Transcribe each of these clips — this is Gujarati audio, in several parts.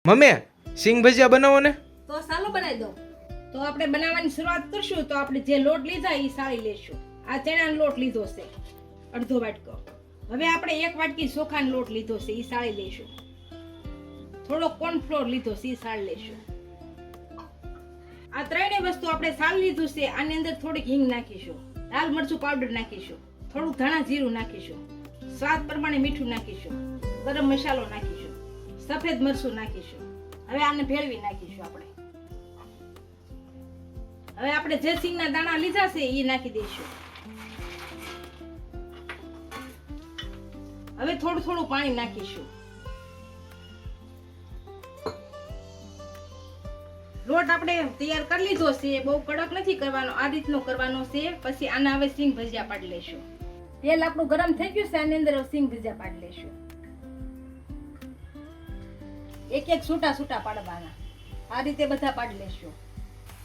મમ્મી સિંગ ભજીયા બનાવો ને. તો ચાલો બનાવી દો. તો આપણે બનાવવાની શરૂઆત કરશું. તો આપણે જે લોટ લીધા એ સાળી લેશું. આ ચણાનો લોટ લીધો છે અડધો વાટકો. હવે આપણે 1 વાટકી ચોખાનો લોટ લીધો છે એ સાળી લેશું. થોડો કોર્નફ્લોર લીધો છે એ સાળી લેશું. આ ત્રણેય વસ્તુ આપણે સાળી લીધું છે. આની અંદર થોડીક હિંગ નાખીશું, લાલ મરચું પાવડર નાખીશું, થોડું ધાણા જીરું નાખીશું, સ્વાદ પ્રમાણે મીઠું નાખીશું, ગરમ મસાલો નાખીશું, સફેદ મરચું નાખીશું. હવે આને ભેળવી નાખીશું આપણે. હવે આપણે જે સિંગના દાણા લીધા છે એ નાખી દઈશું. હવે થોડું થોડું પાણી નાખીશું. લોટ આપણે તૈયાર કરી લીધો છે. બહુ કડક નથી કરવાનો, આ રીતનો કરવાનો છે. પછી આના હવે સિંગ ભજીયા પાડી લેશું. તેલ આપણું ગરમ થઈ ગયું છે. આની અંદર સિંગ ભજીયા પાડી લેશું. એક એક છૂટા છૂટા પાડવાના. આ રીતે બધા પાડી લેશું.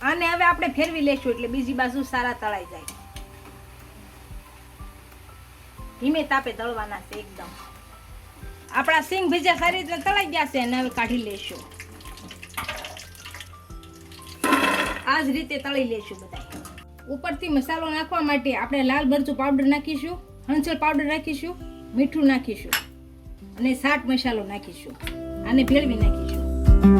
આને હવે આપણે ફેરવી લેશું એટલે બીજી બાજુ સારા તળાઈ જાય. ધીમે તાપે તળવાના છે એકદમ. આપણા સિંગ ભજીયા સારી રીતે તળાઈ ગયા છે અને હવે કાઢી લેશું. આ જ રીતે તળી લેશું બધા. ઉપરથી મસાલો નાખવા માટે આપણે લાલ મરચું પાવડર નાખીશું, હળદર પાવડર નાખીશું, મીઠું નાખીશું અને ચાટ મસાલો નાખીશું. આને ભેળવી નાખીશું.